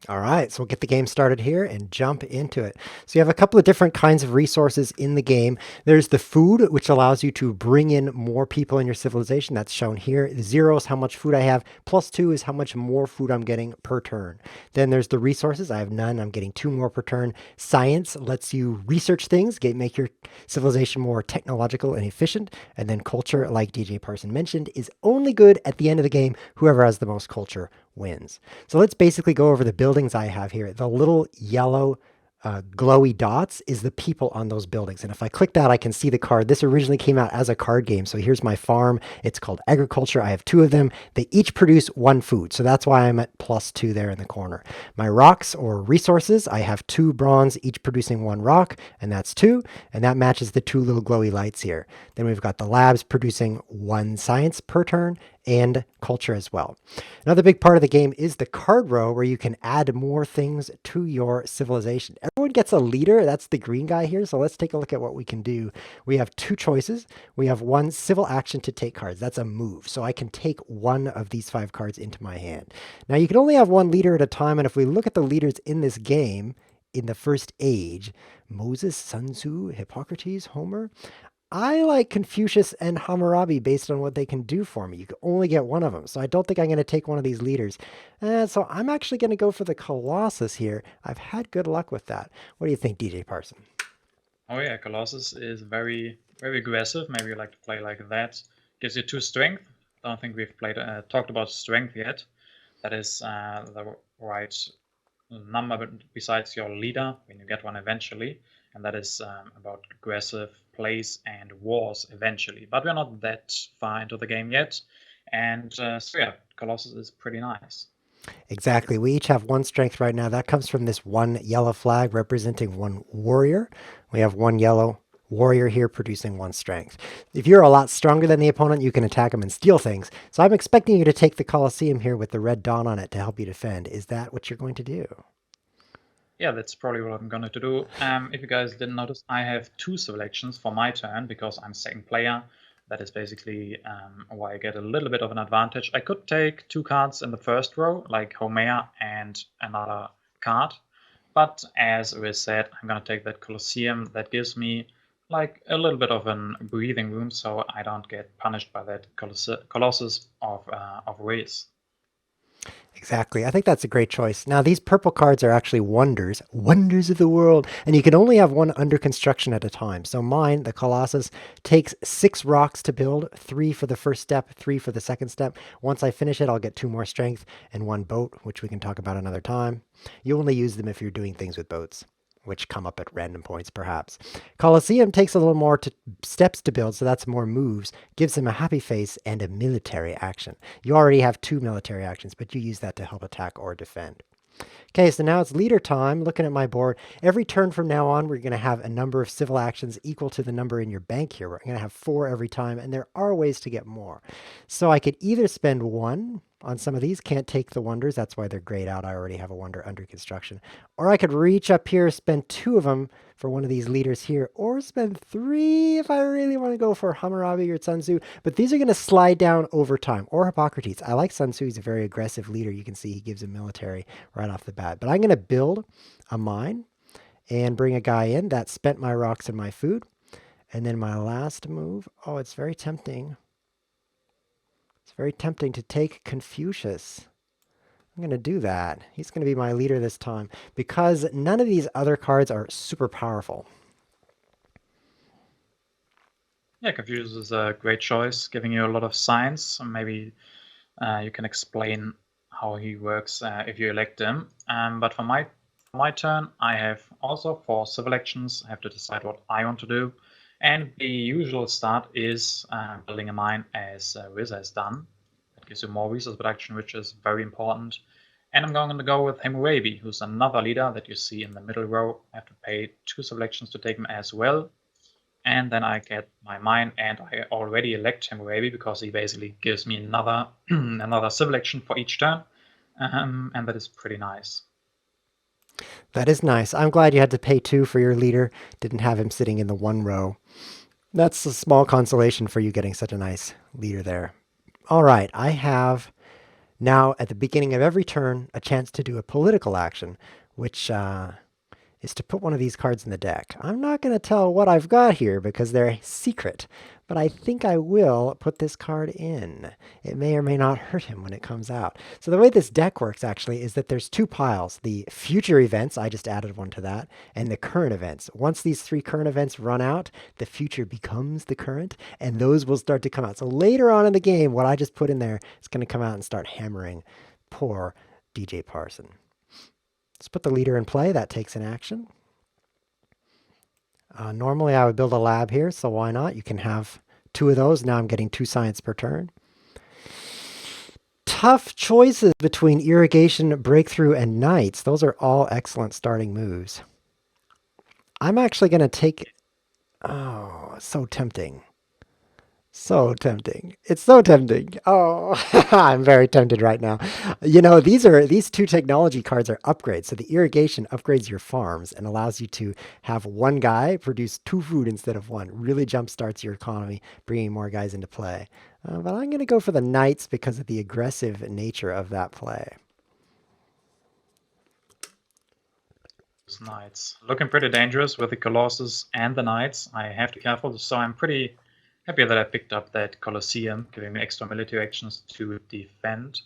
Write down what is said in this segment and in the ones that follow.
All right, so we'll get the game started here and jump into it. So you have a couple of different kinds of resources in the game. There's the food, which allows you to bring in more people in your civilization. That's shown here. 0 is how much food I have. +2 is how much more food I'm getting per turn. Then there's the resources. I have none. I'm getting 2 more per turn. Science lets you research things, make your civilization more technological and efficient. And then culture, like DJParson mentioned, is only good at the end of the game. Whoever has the most culture wins. So let's basically go over the buildings I have here. The little yellow glowy dots is the people on those buildings. And if I click that, I can see the card. This originally came out as a card game. So here's my farm. It's called agriculture. I have 2 of them. They each produce 1 food. So that's why I'm at +2 there in the corner. My rocks or resources, I have 2 bronze, each producing 1 rock, and that's 2. And that matches the 2 little glowy lights here. Then we've got the labs producing 1 science per turn and culture as well. Another big part of the game is the card row where you can add more things to your civilization. Everyone gets a leader. That's the green guy here. So let's take a look at what we can do. We have 2 choices. We have 1 civil action to take cards. That's a move. So I can take 1 of these 5 cards into my hand. Now you can only have 1 leader at a time. And if we look at the leaders in this game, in the first age, Moses, Sun Tzu, Hippocrates, Homer, I like Confucius and Hammurabi based on what they can do for me. You can only get 1 of them. So I don't think I'm going to take one of these leaders. So I'm actually going to go for the Colossus here. I've had good luck with that. What do you think, DJ Parson? Oh yeah, Colossus is very, very aggressive. Maybe you like to play like that. Gives you 2 strength. Don't think we've talked about strength yet. That is the right number besides your leader when you get one eventually. And that is about aggressive plays and wars eventually. But we're not that far into the game yet. And so yeah, Colossus is pretty nice. Exactly. We each have 1 strength right now. That comes from this 1 yellow flag representing 1 warrior. We have 1 yellow warrior here producing 1 strength. If you're a lot stronger than the opponent, you can attack them and steal things. So I'm expecting you to take the Colosseum here with the red dot on it to help you defend. Is that what you're going to do? Yeah, that's probably what I'm going to do. If you guys didn't notice, I have 2 selections for my turn because I'm second player. That is basically why I get a little bit of an advantage. I could take 2 cards in the first row, like Homer and another card. But as we said, I'm going to take that Colosseum. That gives me like a little bit of a breathing room so I don't get punished by that Colossus of WHIZ. Exactly. I think that's a great choice. Now, these purple cards are actually wonders, wonders of the world, and you can only have 1 under construction at a time. So mine, the Colossus, takes 6 rocks to build, 3 for the first step, 3 for the second step. Once I finish it, I'll get 2 more strength and 1 boat, which we can talk about another time. You only use them if you're doing things with boats, which come up at random points, perhaps. Colosseum takes a little more steps to build, so that's more moves, gives him a happy face and a military action. You already have 2 military actions, but you use that to help attack or defend. Okay, so now it's leader time. Looking at my board, every turn from now on, we're going to have a number of civil actions equal to the number in your bank here. We're going to have 4 every time, and there are ways to get more. So I could either spend 1 on some of these, can't take the wonders. That's why they're grayed out. I already have a wonder under construction. Or I could reach up here, spend 2 of them for one of these leaders here, or spend 3 if I really want to go for Hammurabi or Sun Tzu. But these are going to slide down over time. Or Hippocrates. I like Sun Tzu. He's a very aggressive leader. You can see he gives a military right off the bat. But I'm going to build a mine and bring a guy in. That spent my rocks and my food. And then my last move, oh, it's very tempting. It's very tempting to take Confucius. I'm going to do that. He's going to be my leader this time because none of these other cards are super powerful. Yeah, Confucius is a great choice, giving you a lot of science. Maybe you can explain how he works if you elect him. But for my turn, I have also 4 civil actions. I have to decide what I want to do. And the usual start is building a mine as WHIZ has done. That gives you more resource production, which is very important. And I'm going to go with Hammurabi, who's another leader that you see in the middle row. I have to pay 2 selections to take him as well. And then I get my mine, and I already elect Hammurabi because he basically gives me another another civil action for each turn. And that is pretty nice. That is nice. I'm glad you had to pay 2 for your leader. Didn't have him sitting in the 1 row. That's a small consolation for you getting such a nice leader there. All right, I have Now, at the beginning of every turn, a chance to do a political action, which is to put one of these cards in the deck. I'm not going to tell what I've got here because they're secret, but I think I will put this card in. It may or may not hurt him when it comes out. So the way this deck works actually is that there's two piles. The future events, I just added one to that, and the current events. Once these three current events run out, the future becomes the current, and those will start to come out. So later on in the game, what I just put in there is going to come out and start hammering poor DJParson. Let's put the leader in play. That takes an action. Normally I would build a lab here, so why not? You can have two of those. Now I'm getting 2 science per turn. Tough choices between irrigation, breakthrough, and knights. Those are all excellent starting moves. I'm actually going to take... Oh, so tempting. So tempting. It's so tempting. Oh, I'm very tempted right now. You know, these two technology cards are upgrades. So the irrigation upgrades your farms and allows you to have one guy produce 2 food instead of 1. Really jumpstarts your economy, bringing more guys into play. But I'm going to go for the knights because of the aggressive nature of that play. Knights looking pretty dangerous with the Colossus and the knights. I have to be careful, so I'm pretty happy that I picked up that Colosseum, giving me extra military actions to defend.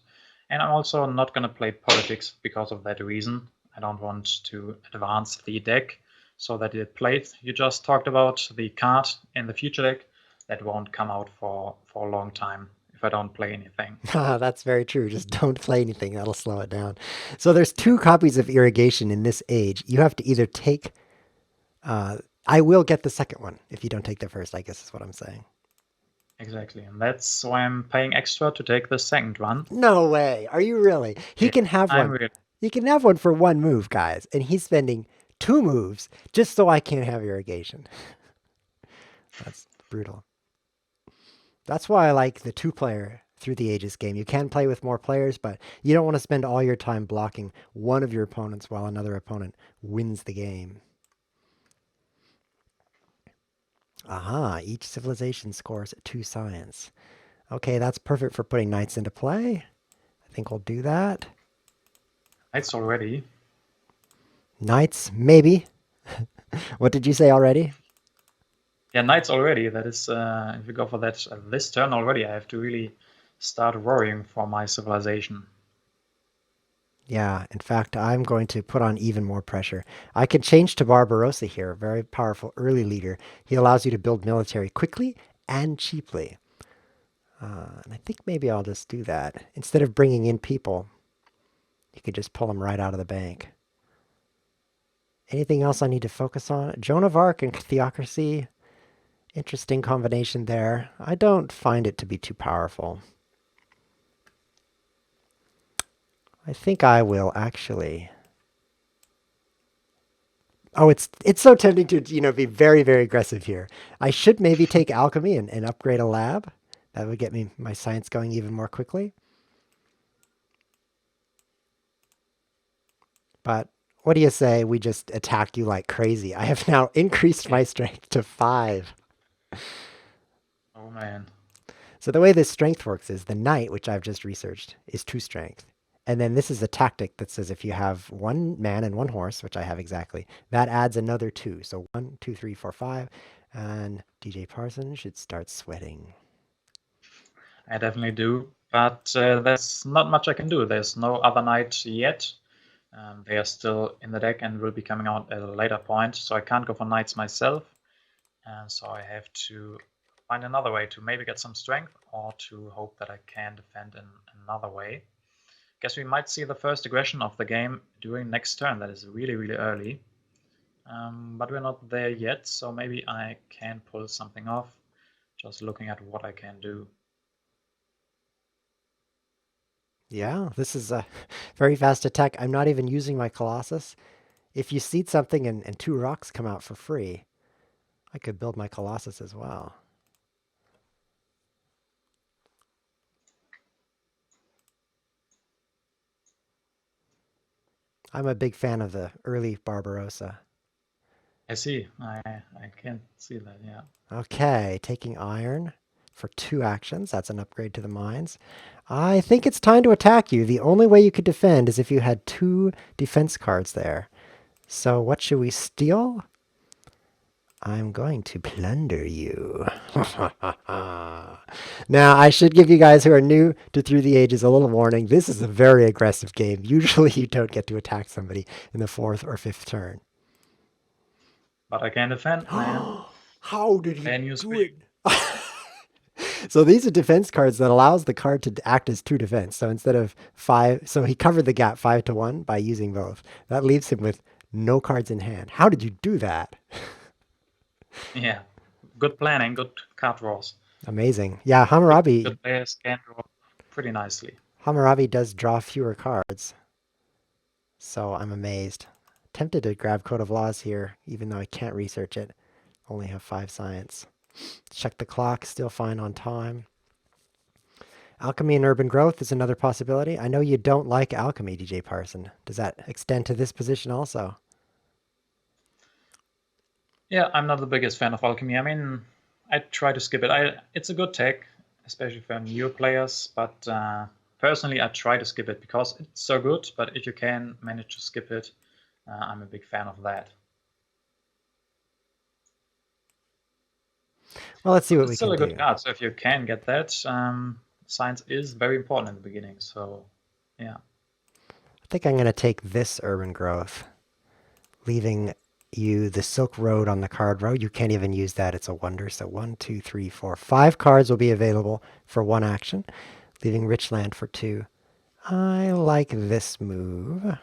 And I'm also not going to play politics because of that reason. I don't want to advance the deck, so that the plate you just talked about, the card in the future deck, that won't come out for a long time if I don't play anything. That's very true. Just don't play anything. That'll slow it down. So there's 2 copies of irrigation in this age. You have to either take... I will get the second one if you don't take the first, I guess is what I'm saying. Exactly, and that's why I'm paying extra to take the second one. No way. Are you really? He can have one. Really... He can have one for 1 move, guys. And he's spending 2 moves just so I can't have irrigation. That's brutal. That's why I like the 2-player through the ages game. You can play with more players, but you don't want to spend all your time blocking one of your opponents while another opponent wins the game. Aha, each civilization scores 2 science. Okay, that's perfect for putting knights into play. I think we'll do that. Knights already. Knights, maybe. What did you say already? Yeah, knights already. That is, if you go for that this turn already, I have to really start worrying for my civilization. Yeah, in fact, I'm going to put on even more pressure. I can change to Barbarossa here, a very powerful early leader. He allows you to build military quickly and cheaply. And I think maybe I'll just do that. Instead of bringing in people, you could just pull them right out of the bank. Anything else I need to focus on? Joan of Arc and Theocracy. Interesting combination there. I don't find it to be too powerful. I think I will actually... Oh, it's so tempting to, be very, very aggressive here. I should maybe take alchemy and upgrade a lab. That would get me my science going even more quickly. But what do you say we just attack you like crazy? I have now increased my strength to 5. Oh man. So the way this strength works is the knight, which I've just researched, is 2 strength. And then this is a tactic that says if you have 1 man and 1 horse, which I have exactly, that adds another 2. So 1, 2, 3, 4, 5. And DJParson should start sweating. I definitely do, but there's not much I can do. There's no other knight yet. They are still in the deck and will be coming out at a later point, so I can't go for knights myself. And so I have to find another way to maybe get some strength or to hope that I can defend in another way. Guess we might see the first aggression of the game during next turn. That is really, really early. But we're not there yet, so maybe I can pull something off, just looking at what I can do. Yeah, this is a very fast attack. I'm not even using my Colossus. If you seed something and 2 rocks come out for free, I could build my Colossus as well. I'm a big fan of the early Barbarossa. I see. I can see that, yeah. Okay, taking iron for 2 actions. That's an upgrade to the mines. I think it's time to attack you. The only way you could defend is if you had 2 defense cards there. So what should we steal? I'm going to plunder you. Now, I should give you guys who are new to Through the Ages a little warning. This is a very aggressive game. Usually you don't get to attack somebody in the 4th or 5th turn. But I can defend, man. How did he Can you do speak? it? So these are defense cards that allows the card to act as 2 defense. So instead of 5, so he covered the gap 5 to 1 by using both. That leaves him with no cards in hand. How did you do that? Yeah, good planning, good card draws. Amazing. Yeah, Hammurabi Good players can draw pretty nicely. Hammurabi does draw fewer cards. So I'm amazed. Tempted to grab Code of Laws here, even though I can't research it. Only have 5 science. Check the clock, still fine on time. Alchemy and urban growth is another possibility. I know you don't like alchemy, DJParson. Does that extend to this position also? Yeah, I'm not the biggest fan of alchemy. I mean, I try to skip it. It's a good tech, especially for new players, but personally I try to skip it because it's so good, but if you can manage to skip it, I'm a big fan of that. Well, let's see what It's we still can a do. good card, so if you can get that, science is very important in the beginning, so yeah. I think I'm going to take this urban growth, leaving you the Silk Road on the card row. You can't even use that. It's a wonder. So 1, 2, 3, 4, 5 cards will be available for 1 action, leaving rich land for 2. I like this move.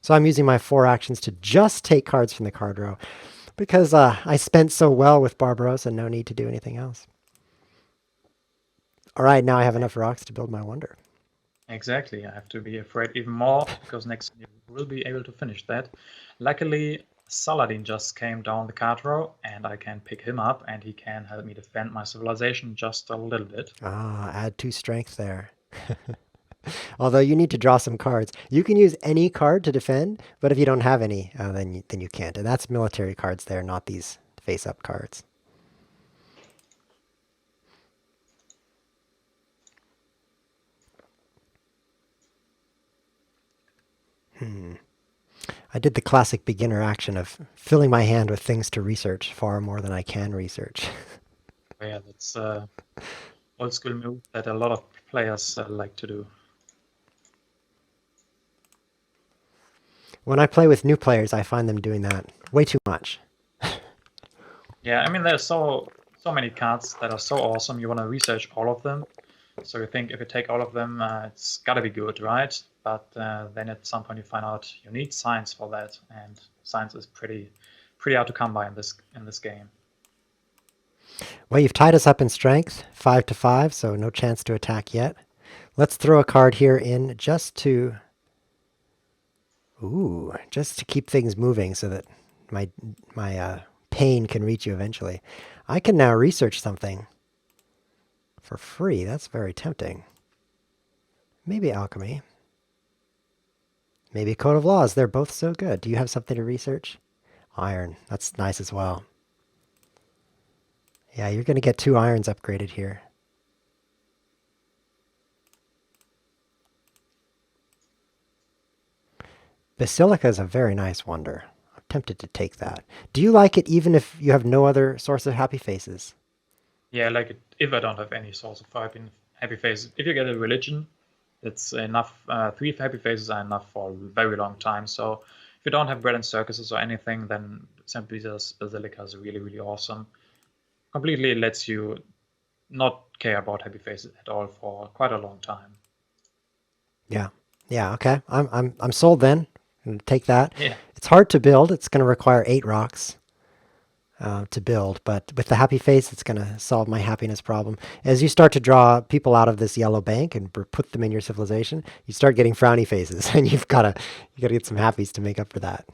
So I'm using my 4 actions to just take cards from the card row because I spent so well with Barbarossa, no need to do anything else. All right, now I have enough rocks to build my wonder. Exactly, I have to be afraid even more because next you will be able to finish that. Luckily, Saladin just came down the card row and I can pick him up and he can help me defend my civilization just a little bit. Ah, add 2 strength there. Although you need to draw some cards. You can use any card to defend, but if you don't have any, then you can't. And that's military cards there, not these face-up cards. I did the classic beginner action of filling my hand with things to research far more than I can research. Yeah, that's old school move that a lot of players like to do. When I play with new players, I find them doing that way too much. Yeah, I mean, there's so many cards that are so awesome. You want to research all of them. So you think if you take all of them, it's got to be good, right? But then at some point you find out you need science for that, and science is pretty hard to come by in this game. Well, you've tied us up in strength, 5 to 5, so no chance to attack yet. Let's throw a card here in just to keep things moving so that my pain can reach you eventually. I can now research something for free. That's very tempting. Maybe alchemy. Maybe Code of Laws. They're both so good. Do you have something to research? Iron. That's nice as well. Yeah, you're going to get 2 irons upgraded here. Basilica is a very nice wonder. I'm tempted to take that. Do you like it even if you have no other source of happy faces? Yeah, like if I don't have any source of happy faces. If you get a religion, it's enough. 3 happy faces are enough for a very long time. So if you don't have bread and circuses or anything, then St. Peter's Basilica is really, really awesome. Completely lets you not care about happy faces at all for quite a long time. Yeah. Yeah, okay. I'm sold then. I'm going to take that. Yeah. It's hard to build. It's going to require 8 rocks to build, but with the happy face, it's going to solve my happiness problem. As you start to draw people out of this yellow bank and put them in your civilization, you start getting frowny faces, and you got to get some happies to make up for that.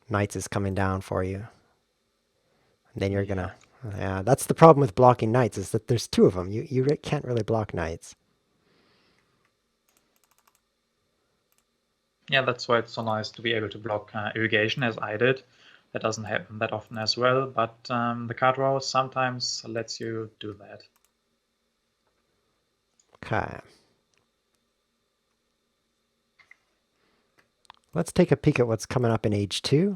Knights is coming down for you. And then you're gonna. Yeah, that's the problem with blocking knights, is that there's 2 of them. You can't really block knights. Yeah, that's why it's so nice to be able to block irrigation as I did. That doesn't happen that often as well, but the card draw sometimes lets you do that. Okay. Let's take a peek at what's coming up in age 2.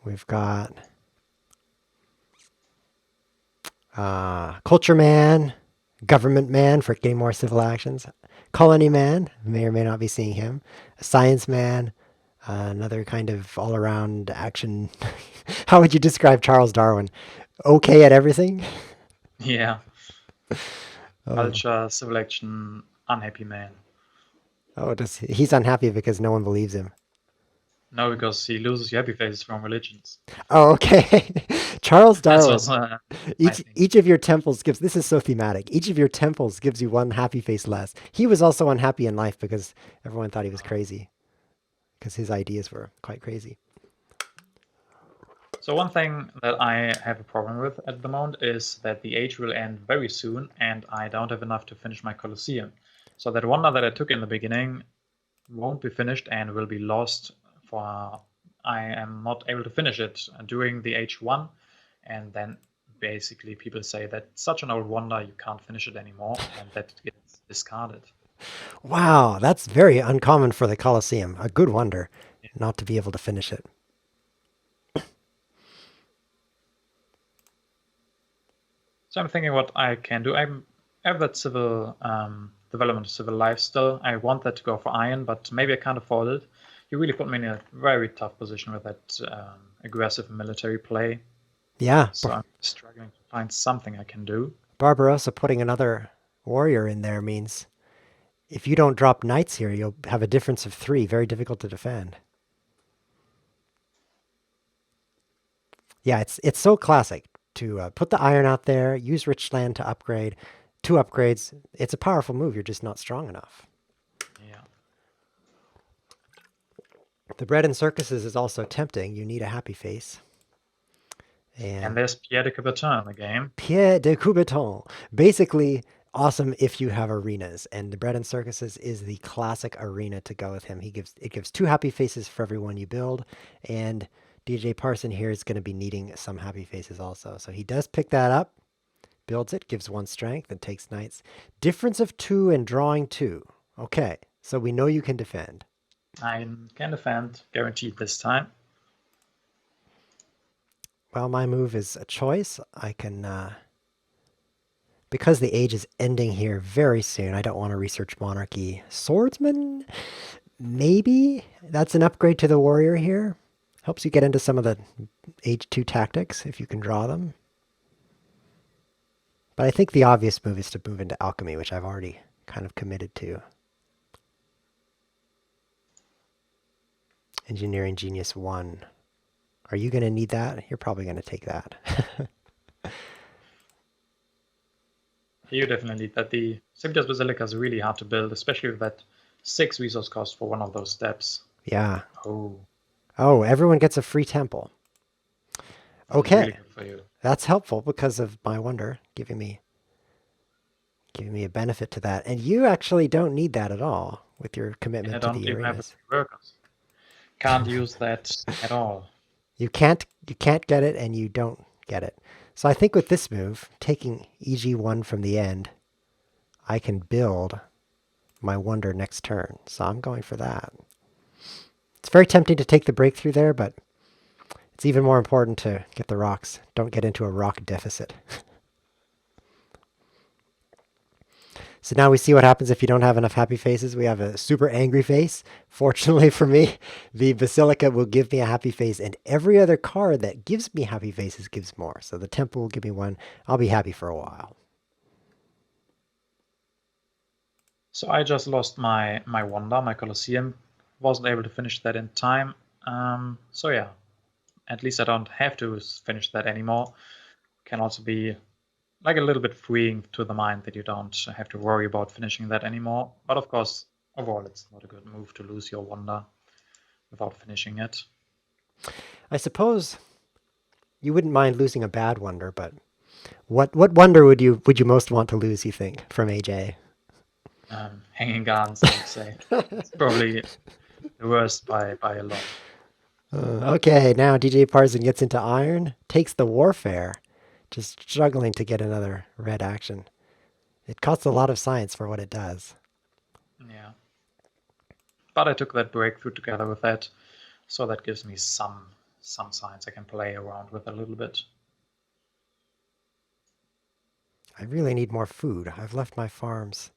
We've got Culture Man, Government Man for getting more civil actions, Colony Man, may or may not be seeing him, Science Man, another kind of all-around action. How would you describe Charles Darwin? Okay at everything? Yeah, Oh, culture, civil action, unhappy man. he's unhappy because no one believes him. No, because he loses your happy faces from religions. Oh, okay. Charles That's Darwin. also my Each thing. each of your temples gives, this is so thematic. Each of your temples gives you one happy face less. He was also unhappy in life because everyone thought he was crazy because his ideas were quite crazy. So one thing that I have a problem with at the moment is that the age will end very soon and I don't have enough to finish my Colosseum. So that wonder that I took in the beginning won't be finished and will be lost for I am not able to finish it during the H1, and then basically people say that such an old wonder you can't finish it anymore and that gets discarded. Wow, that's very uncommon for the Colosseum. A good wonder not to be able to finish it. So I'm thinking what I can do. I have that civil development of civil life still. I want that to go for iron, but maybe I can't afford it. You really put me in a very tough position with that aggressive military play. Yeah, So I'm struggling to find something I can do. Barbarossa putting another warrior in there means if you don't drop knights here, you'll have a difference of 3, very difficult to defend. Yeah, it's so classic to put the iron out there, use rich land to upgrade. 2 upgrades. It's a powerful move. You're just not strong enough. Yeah. The bread and circuses is also tempting. You need a happy face. And And there's Pierre de Coubertin in the game. Pierre de Coubertin. Basically, awesome if you have arenas. And the bread and circuses is the classic arena to go with him. It gives 2 happy faces for every one you build. And DJParson here is going to be needing some happy faces also. So he does pick that up. Builds it, gives 1 strength, and takes knights. Difference of 2 and drawing 2. Okay, so we know you can defend. I can defend, guaranteed this time. Well, my move is a choice. I can, because the age is ending here very soon, I don't want to research monarchy. Swordsman? Maybe? That's an upgrade to the warrior here. Helps you get into some of the age 2 tactics if you can draw them. But I think the obvious move is to move into alchemy, which I've already kind of committed to. Engineering Genius 1. Are you going to need that? You're probably going to take that. You definitely need that. The Civitas Basilica is really hard to build, especially with that 6 resource cost for one of those steps. Yeah. Oh. Oh, everyone gets a free temple. Okay. Really good for you. That's helpful because of my wonder giving me a benefit to that. And you actually don't need that at all with your commitment I to don't the even have arenas. 3 workers. Can't use that at all. You can't get it and you don't get it. So I think with this move, taking EG1 from the end, I can build my wonder next turn. So I'm going for that. It's very tempting to take the breakthrough there, but it's even more important to get the rocks. Don't get into a rock deficit. So now we see what happens if you don't have enough happy faces. We have a super angry face. Fortunately for me, the Basilica will give me a happy face, and every other card that gives me happy faces gives more. So the Temple will give me 1. I'll be happy for a while. So I just lost my wonder, my Colosseum. Wasn't able to finish that in time. So yeah, at least I don't have to finish that anymore. Can also be like a little bit freeing to the mind that you don't have to worry about finishing that anymore. But of course, overall, it's not a good move to lose your wonder without finishing it. I suppose you wouldn't mind losing a bad wonder, but what wonder would you most want to lose, you think, from AJ? Hanging gardens, I would say. It's probably the worst by a lot. Okay, now DJParson gets into iron, takes the warfare, just struggling to get another red action. It costs a lot of science for what it does. Yeah. But I took that breakthrough together with that, so that gives me some science I can play around with a little bit. I really need more food. I've left my farms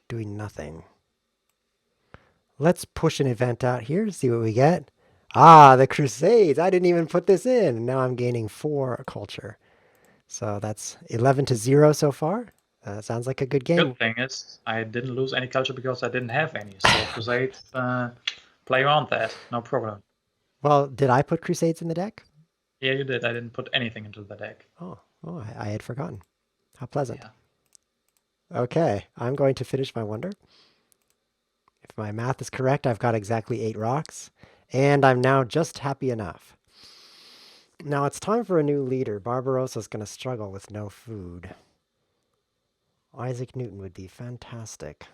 doing nothing. Let's push an event out here to see what we get. Ah, the Crusades. I didn't even put this in. Now I'm gaining 4 culture. So that's 11-0 so far. Sounds like a good game. Good thing is I didn't lose any culture because I didn't have any. So Crusades, play around that, no problem. Well, did I put Crusades in the deck? Yeah, you did. I didn't put anything into the deck. Oh, I had forgotten. How pleasant. Yeah. Okay, I'm going to finish my wonder. If my math is correct, I've got exactly 8 rocks, and I'm now just happy enough. Now it's time for a new leader. Barbarossa's going to struggle with no food. Isaac Newton would be fantastic.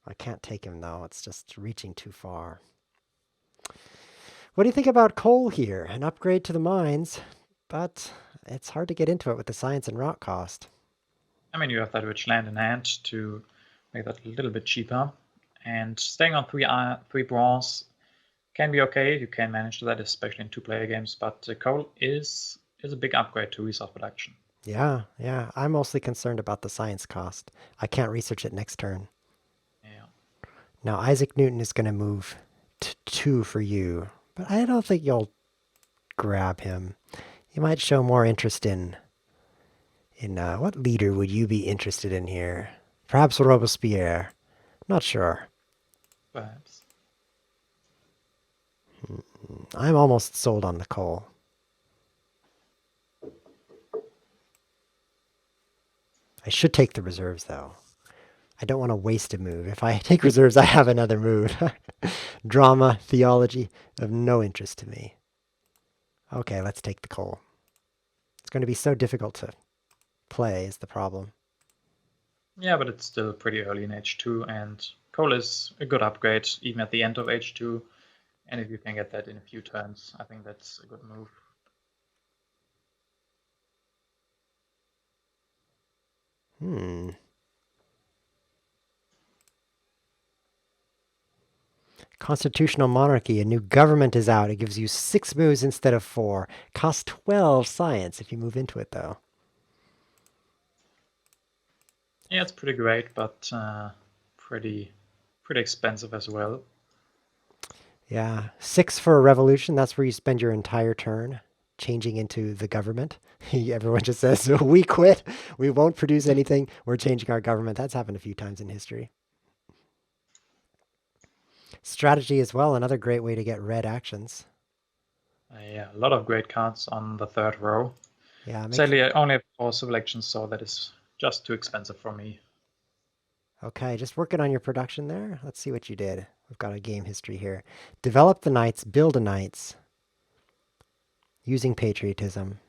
I can't take him, though. It's just reaching too far. What do you think about coal here? An upgrade to the mines, but it's hard to get into it with the science and rock cost. I mean, you have that rich land in hand to make that a little bit cheaper. And staying on 3 bronze can be okay. You can manage that, especially in 2-player games. But coal is a big upgrade to resource production. Yeah. I'm mostly concerned about the science cost. I can't research it next turn. Yeah. Now, Isaac Newton is going to move to 2 for you, but I don't think you'll grab him. You might show more interest in what leader would you be interested in here? Perhaps Robespierre. Not sure. Perhaps. I'm almost sold on the coal. I should take the reserves, though. I don't want to waste a move. If I take reserves, I have another move. Drama, theology, of no interest to me. Okay, let's take the coal. It's going to be so difficult to play is the problem. Yeah, but it's still pretty early in H2, and coal is a good upgrade, even at the end of H2. And if you can get that in a few turns, I think that's a good move. Constitutional monarchy, a new government is out. It gives you 6 moves instead of 4. Costs 12 science if you move into it, though. Yeah, it's pretty great, but pretty expensive as well. Yeah, 6 for a revolution. That's where you spend your entire turn changing into the government. Everyone just says, we quit. We won't produce anything. We're changing our government. That's happened a few times in history. Strategy as well, another great way to get red actions. Yeah, a lot of great cards on the 3rd row. Yeah, Sadly, I only have 4 selections, so that is just too expensive for me. Okay, just working on your production there. Let's see what you did. We've got a game history here. Develop the knights, build a knights. Using patriotism.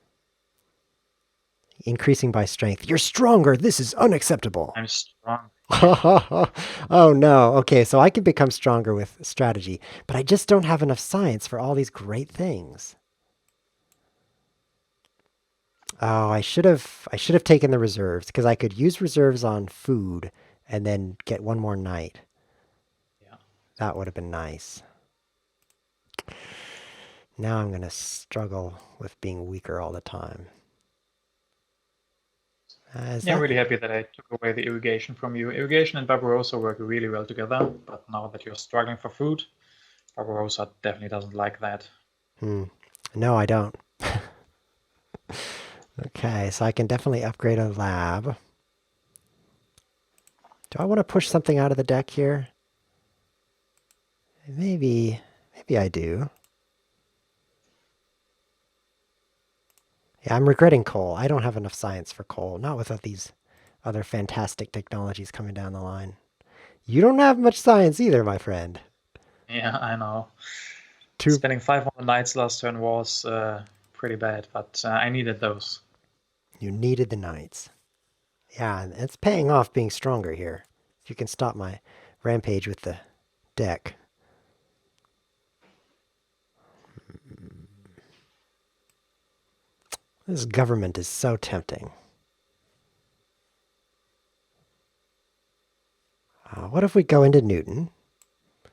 Increasing by strength. You're stronger. This is unacceptable. I'm strong. Oh no. Okay, so I can become stronger with strategy, but I just don't have enough science for all these great things. Oh, I should have taken the reserves because I could use reserves on food and then get 1 more knight. Yeah. That would have been nice. Now I'm going to struggle with being weaker all the time. Yeah, I'm really happy that I took away the irrigation from you. Irrigation and Barbarossa work really well together, but now that you're struggling for food, Barbarossa definitely doesn't like that. No, I don't. Okay, so I can definitely upgrade a lab. Do I want to push something out of the deck here? Maybe I do. Yeah, I'm regretting coal. I don't have enough science for coal, not without these other fantastic technologies coming down the line. You don't have much science either, my friend. Yeah, I know. Spending 5 on the knights last turn was pretty bad, but I needed those. You needed the knights. Yeah, and it's paying off being stronger here. If you can stop my rampage with the deck. This government is so tempting. What if we go into Newton?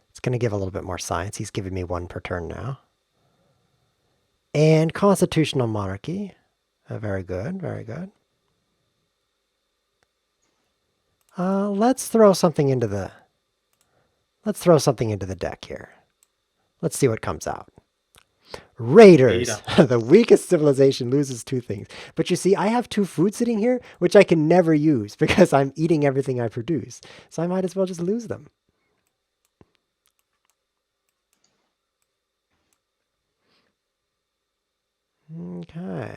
It's going to give a little bit more science. He's giving me 1 per turn now. And constitutional monarchy. Very good, very good. Let's throw something into the deck here. Let's see what comes out. Raiders, the weakest civilization, loses 2 things. But you see, I have 2 food sitting here, which I can never use because I'm eating everything I produce. So I might as well just lose them. Okay.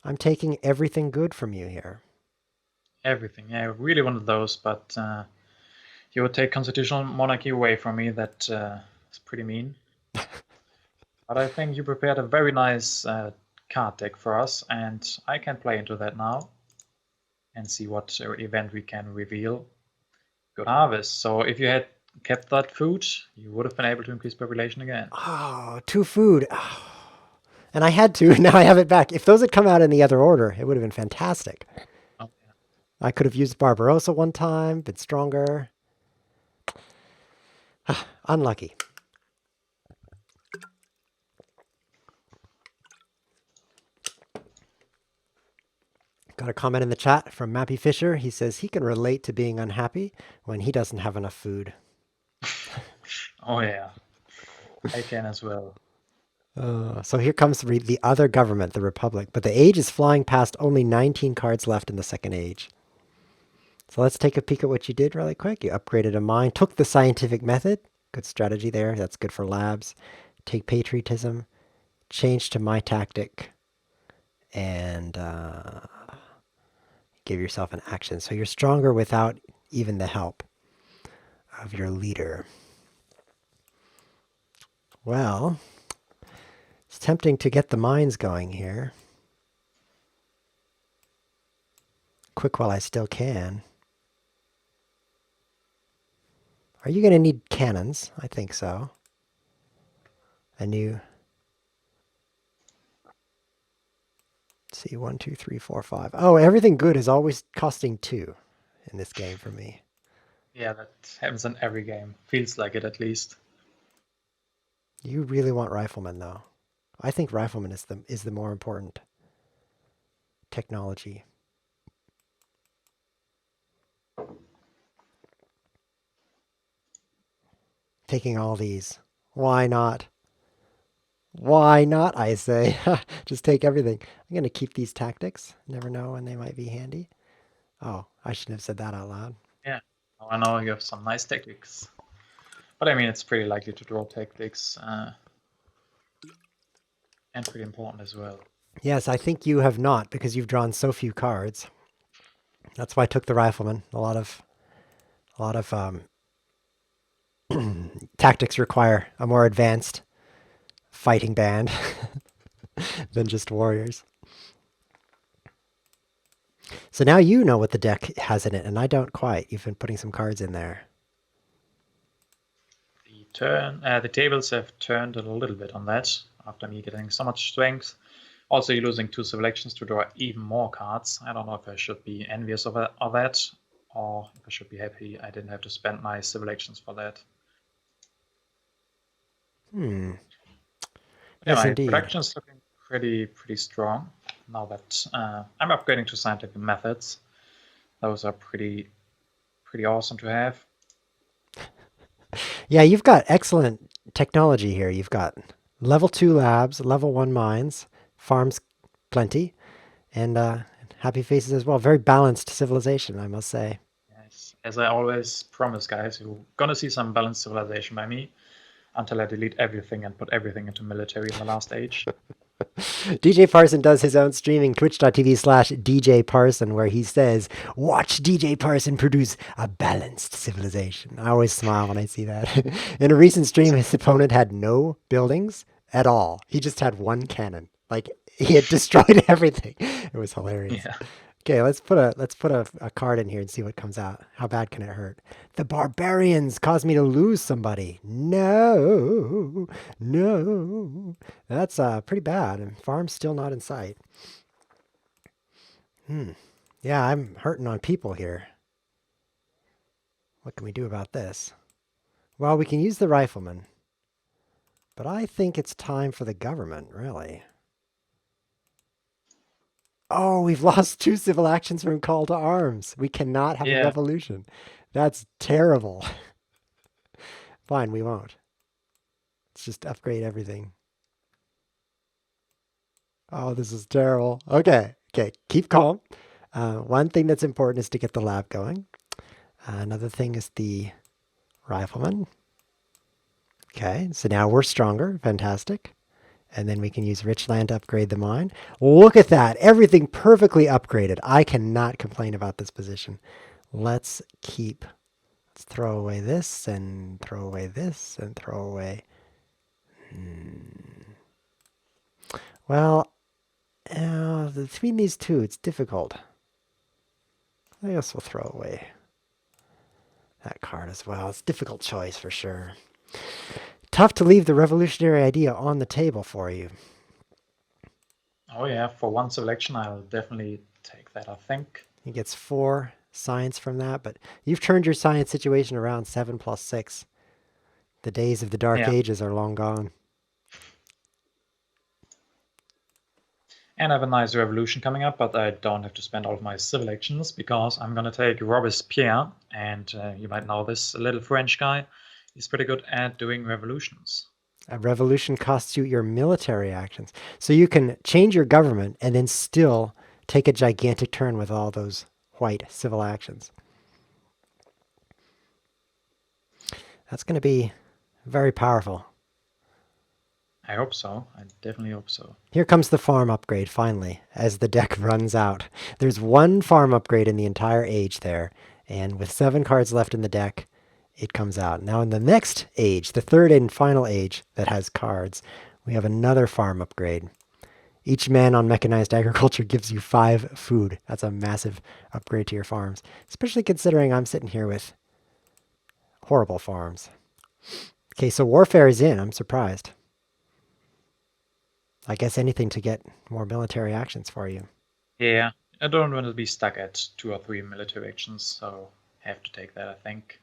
I'm taking everything good from you here. Everything. Yeah, I really wanted those, but you would take constitutional monarchy away from me. That is pretty mean. But I think you prepared a very nice card deck for us, and I can play into that now and see what event we can reveal. Good harvest. So if you had kept that food, you would have been able to increase population again. Oh, 2 food. Oh. And I had to. Now I have it back. If those had come out in the other order, it would have been fantastic. Oh, yeah. I could have used Barbarossa one time, been stronger. Unlucky. Got a comment in the chat from Mappy Fisher. He says he can relate to being unhappy when he doesn't have enough food. Oh, yeah. I can as well. So here comes the other government, the Republic. But the age is flying past, only 19 cards left in the second age. So let's take a peek at what you did really quick. You upgraded a mine, took the scientific method. Good strategy there. That's good for labs. Take patriotism, change to my tactic, and give yourself an action. So you're stronger without even the help of your leader. Well, it's tempting to get the mines going here. Quick while I still can. Are you going to need cannons? I think so. A new... Let's see, 1, 2, 3, 4, 5. Oh, everything good is always costing 2 in this game for me. Yeah, that happens in every game. Feels like it, at least. You really want riflemen, though. I think rifleman is the more important technology. Taking all these. Why not? Why not, I say. Just take everything. I'm going to keep these tactics. Never know when they might be handy. Oh, I shouldn't have said that out loud. Yeah, I know you have some nice tactics. But I mean, it's pretty likely to draw tactics. And pretty important as well. Yes, I think you have not, because you've drawn so few cards. That's why I took the rifleman. A lot of tactics require a more advanced fighting band than just warriors. So now you know what the deck has in it, and I don't quite. You've been putting some cards in there. The tables have turned a little bit on that after me getting so much strength. Also, you're losing 2 civilizations to draw even more cards. I don't know if I should be envious of that, or if I should be happy I didn't have to spend my civilizations for that. Yes, my indeed. production's looking pretty strong now that I'm upgrading to scientific methods. Those are pretty awesome to have. Yeah, you've got excellent technology here. You've got level 2 labs, level 1 mines, farms plenty, and happy faces as well. Very balanced civilization, I must say. Yes. As I always promise, guys, you're gonna see some balanced civilization by me until I delete everything and put everything into military in the last age. DJParson does his own streaming, twitch.tv/DJParson, where he says, watch DJParson produce a balanced civilization. I always smile when I see that. In a recent stream, his opponent had no buildings at all. He just had 1 cannon. Like, He had destroyed everything. It was hilarious. Yeah. Okay, let's put a card in here and see what comes out. How bad can it hurt? The barbarians caused me to lose somebody. No, no, that's pretty bad. And farm's still not in sight. Yeah, I'm hurting on people here. What can we do about this? Well, we can use the rifleman, but I think it's time for the government, really. Oh, we've lost 2 civil actions from call to arms. We cannot have a Yeah. revolution. That's terrible. Fine, we won't. Let's just upgrade everything. Oh, this is terrible. Okay, okay, keep calm. One thing that's important is to get the lab going. Another thing is the rifleman. Okay, so now we're stronger. Fantastic. And then we can use rich land to upgrade the mine. Look at that. Everything perfectly upgraded. I cannot complain about this position. Let's throw away this and throw away this and throw away. Well, between these two, it's difficult. I guess we'll throw away that card as well. It's a difficult choice for sure. Tough to leave the revolutionary idea on the table for you. Oh yeah, for one selection, I'll definitely take that, I think. He gets 4 science from that, but you've turned your science situation around 7 plus 6. The days of the Dark Yeah. Ages are long gone. And I have a nice revolution coming up, but I don't have to spend all of my civil actions because I'm going to take Robespierre, and you might know this little French guy. He's pretty good at doing revolutions. A revolution costs you your military actions. So you can change your government and then still take a gigantic turn with all those white civil actions. That's going to be very powerful. I hope so. I definitely hope so. Here comes the farm upgrade finally, as the deck runs out. There's 1 farm upgrade in the entire age there, and with 7 cards left in the deck, it comes out. Now in the next age, the 3rd and final age that has cards, we have another farm upgrade. Each man on mechanized agriculture gives you 5 food. That's a massive upgrade to your farms, especially considering I'm sitting here with horrible farms. Okay, so warfare is in. I'm surprised. I guess anything to get more military actions for you. Yeah, I don't want to be stuck at 2 or 3 military actions, so have to take that, I think.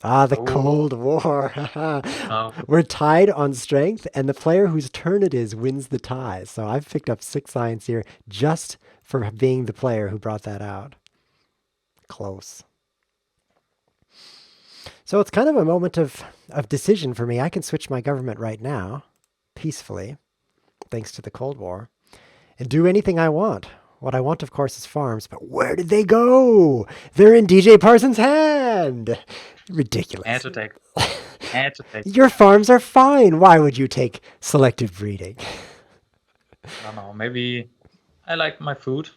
Ah, the Oh, Cold War. no. We're tied on strength, and the player whose turn it is wins the tie. So I've picked up 6 science here just for being the player who brought that out. Close. So it's kind of a moment of decision for me. I can switch my government right now, peacefully, thanks to the Cold War, and do anything I want. What I want, of course, is farms, but where did they go? They're in DJParson's hand. Ridiculous. Had to take. Had to take. Your farms are fine. Why would you take selective breeding? I don't know. Maybe I like my food.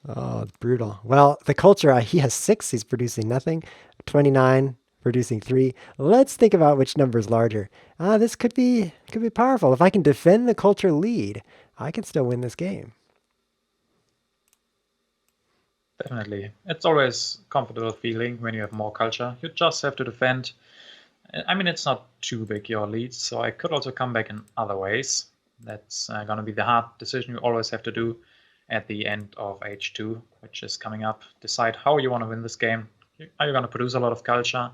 Oh, it's brutal. Well, the culture, he has 6. He's producing nothing. 29, producing 3. Let's think about which number is larger. This could be powerful. If I can defend the culture lead, I can still win this game. Definitely. It's always a comfortable feeling when you have more culture. You just have to defend. I mean, it's not too big, your lead, so I could also come back in other ways. That's going to be the hard decision you always have to do at the end of Age 2, which is coming up. Decide how you want to win this game. Are you going to produce a lot of culture?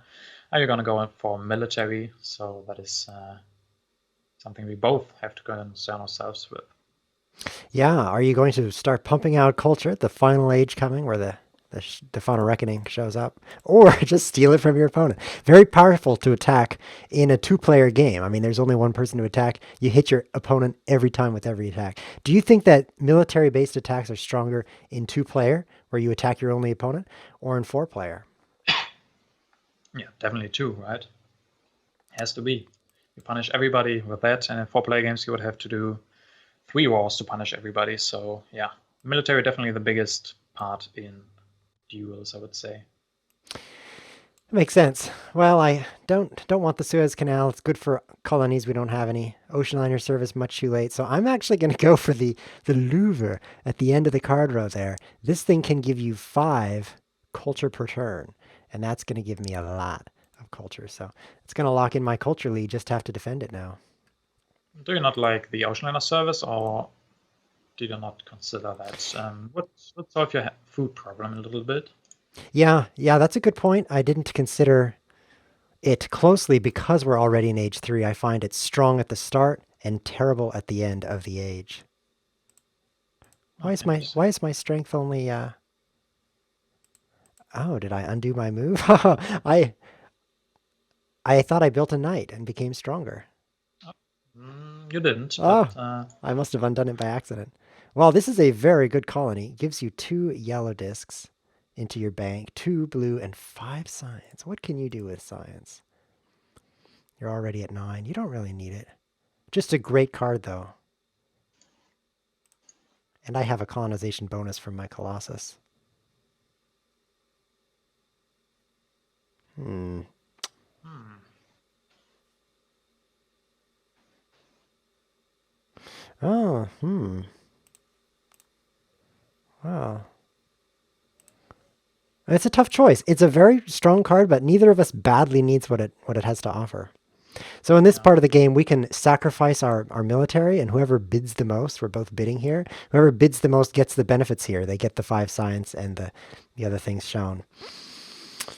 Are you going to go for military? So that is something we both have to concern ourselves with. Yeah, are you going to start pumping out culture at the final age coming where the final reckoning shows up? Or just steal it from your opponent? Very powerful to attack in a 2-player game. I mean, there's only 1 person to attack. You hit your opponent every time with every attack. Do you think that military-based attacks are stronger in 2-player, where you attack your only opponent, or in 4-player? Yeah, definitely 2, right? Has to be. You punish everybody with that, and in 4-player games you would have to do 3 wars to punish everybody. So yeah, military definitely the biggest part in duels, I would say. Makes sense. Well, I don't want the Suez Canal. It's good for colonies. We don't have any ocean liner service much too late. So I'm actually going to go for the Louvre at the end of the card row there. This thing can give you 5 culture per turn, and that's going to give me a lot of culture. So it's going to lock in my culture lead. Just have to defend it now. Do you not like the ocean liner service, or did you not consider that? Let's solve your food problem a little bit. Yeah, that's a good point. I didn't consider it closely because we're already in age 3. I find it strong at the start and terrible at the end of the age. Oh, interesting. Why is my strength only Oh, did I undo my move? I thought I built a knight and became stronger. You didn't, Oh, but I must have undone it by accident. Well, this is a very good colony. It gives you 2 yellow discs into your bank, 2 blue, and 5 science. What can you do with science? You're already at 9. You don't really need it. Just a great card, though. And I have a colonization bonus from my Colossus. Hmm. Oh, Wow. It's a tough choice. It's a very strong card, but neither of us badly needs what it has to offer. So in this yeah. part of the game, we can sacrifice our military, and whoever bids the most, we're both bidding here, whoever bids the most gets the benefits here. They get the 5 science and the other things shown.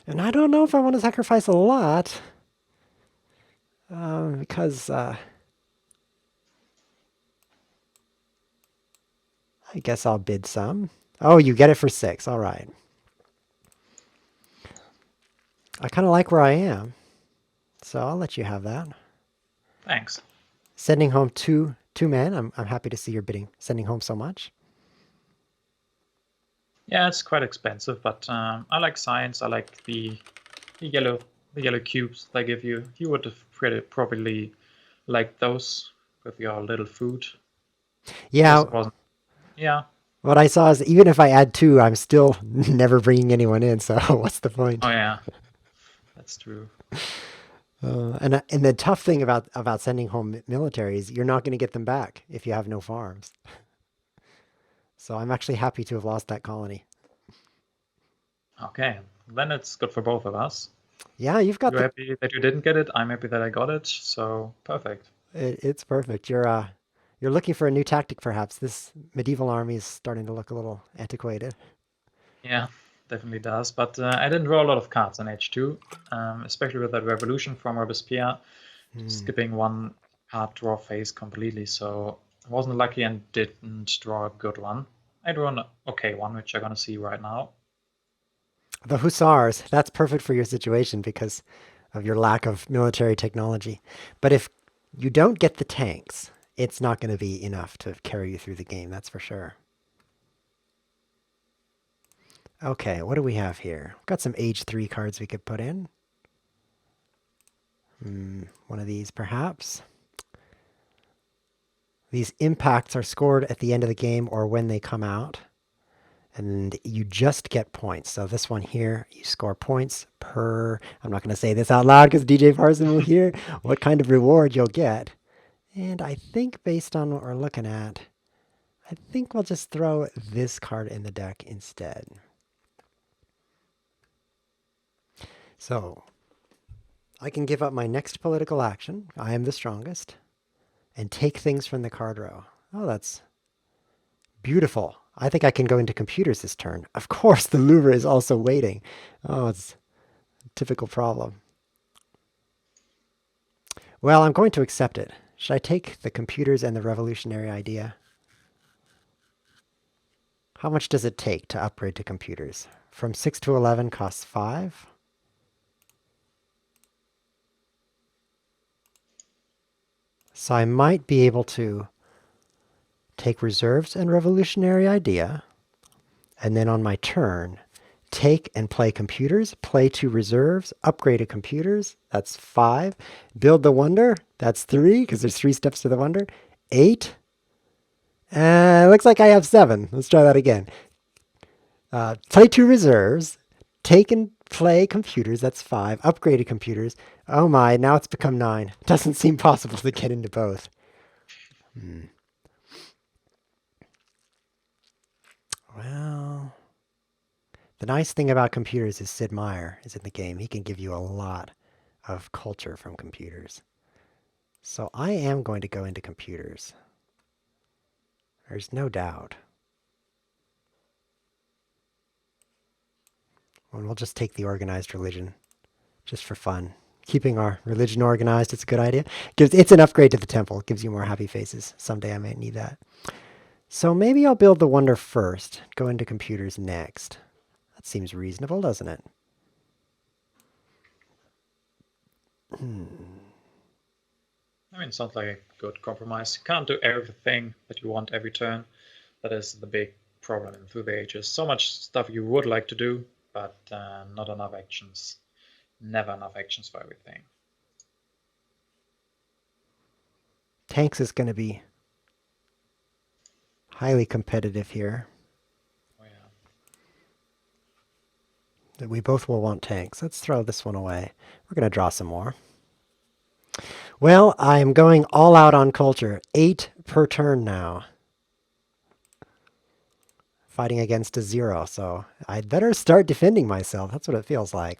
And I don't know if I want to sacrifice a lot, because I guess I'll bid some. Oh, you get it for 6. All right. I kind of like where I am, so I'll let you have that. Thanks. Sending home two men. I'm happy to see you're bidding. Sending home so much. Yeah, it's quite expensive, but I like science. I like the yellow cubes they give you. You would have probably liked those with your little food. Yeah. Wasn't. Yeah. What I saw is even if I add 2, I'm still never bringing anyone in. So what's the point? Oh yeah, that's true. And the tough thing about sending home military is you're not going to get them back if you have no farms. So I'm actually happy to have lost that colony. Okay, then it's good for both of us. Yeah, you've got You're happy that you didn't get it. I'm happy that I got it. So perfect. it's perfect. You're looking for a new tactic, perhaps. This medieval army is starting to look a little antiquated. Yeah, definitely does. But I didn't draw a lot of cards on H2, especially with that revolution from Robespierre, skipping one card draw phase completely. So I wasn't lucky and didn't draw a good one. I drew an okay one, which you're gonna see right now. The hussars, that's perfect for your situation because of your lack of military technology. But if you don't get the tanks, it's not going to be enough to carry you through the game, that's for sure. Okay, what do we have here? We've got some age 3 cards we could put in. One of these, perhaps. These impacts are scored at the end of the game or when they come out. And you just get points. So this one here, you score points per, I'm not going to say this out loud because DJParson will hear what kind of reward you'll get. And I think based on what we're looking at, I think we'll just throw this card in the deck instead. So I can give up my next political action. I am the strongest. And take things from the card row. Oh, that's beautiful. I think I can go into computers this turn. Of course, the Louvre is also waiting. Oh, it's a typical problem. Well, I'm going to accept it. Should I take the computers and the revolutionary idea? How much does it take to upgrade to computers? From 6 to 11 costs 5. So I might be able to take reserves and revolutionary idea, and then on my turn, take and play computers, play 2 reserves, upgrade to computers, that's 5. Build the wonder, that's 3, because there's 3 steps to the wonder. 8. Looks like I have 7. Let's try that again. Play 2 reserves, take and Play computers, that's 5. Upgraded computers. Oh my, now it's become 9. Doesn't seem possible to get into both. Well, the nice thing about computers is Sid Meier is in the game. He can give you a lot of culture from computers. So I am going to go into computers. There's no doubt. And we'll just take the organized religion just for fun. Keeping our religion organized, it's a good idea. It's an upgrade to the temple. It gives you more happy faces. Someday I might need that. So maybe I'll build the wonder first. Go into computers next. That seems reasonable, doesn't it? I mean, it sounds like a good compromise. You can't do everything that you want every turn. That is the big problem through the ages. So much stuff you would like to do, but not enough actions. Never enough actions for everything. Tanks is going to be highly competitive here. Oh, yeah. We both will want tanks. Let's throw this one away. We're going to draw some more. Well, I am going all out on culture. 8 per turn now. Fighting against a 0, so I'd better start defending myself. That's what it feels like.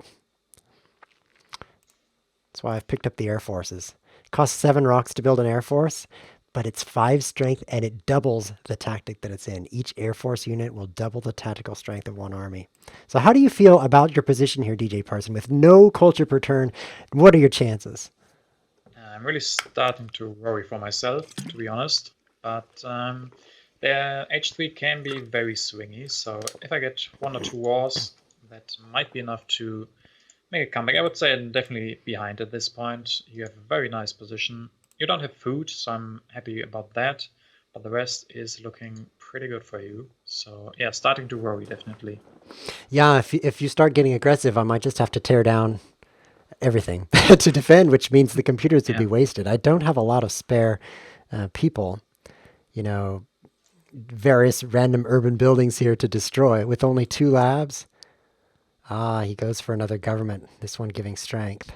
That's why I've picked up the Air Forces. It costs 7 rocks to build an Air Force, but it's 5 strength and it doubles the tactic that it's in. Each Air Force unit will double the tactical strength of one army. So how do you feel about your position here, DJParson? With no culture per turn, what are your chances? I'm really starting to worry for myself, to be honest. But their H3 can be very swingy, so if I get 1 or 2 wars, that might be enough to make a comeback. I would say I'm definitely behind at this point. You have a very nice position. You don't have food, so I'm happy about that. But the rest is looking pretty good for you. So yeah, starting to worry, definitely. Yeah, if you start getting aggressive, I might just have to tear down everything to defend, which means the computers would be wasted. I don't have a lot of spare people, you know, various random urban buildings here to destroy with only 2 labs. Ah, he goes for another government, this one giving strength.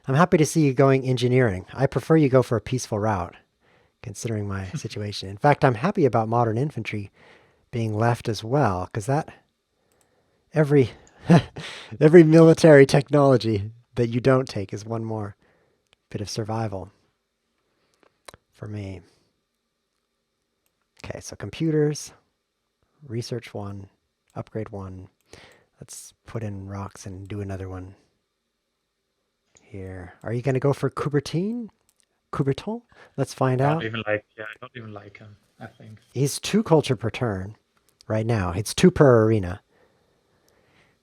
I'm happy to see you going engineering. I prefer you go for a peaceful route, considering my situation. In fact, I'm happy about modern infantry being left as well, because that every every military technology that you don't take is one more bit of survival for me. Okay, so computers, research 1, upgrade 1. Let's put in rocks and do another one here. Are you going to go for Coubertin? Coubertin? Let's find out. I don't even like him, I think. He's 2 culture per turn right now. It's 2 per arena.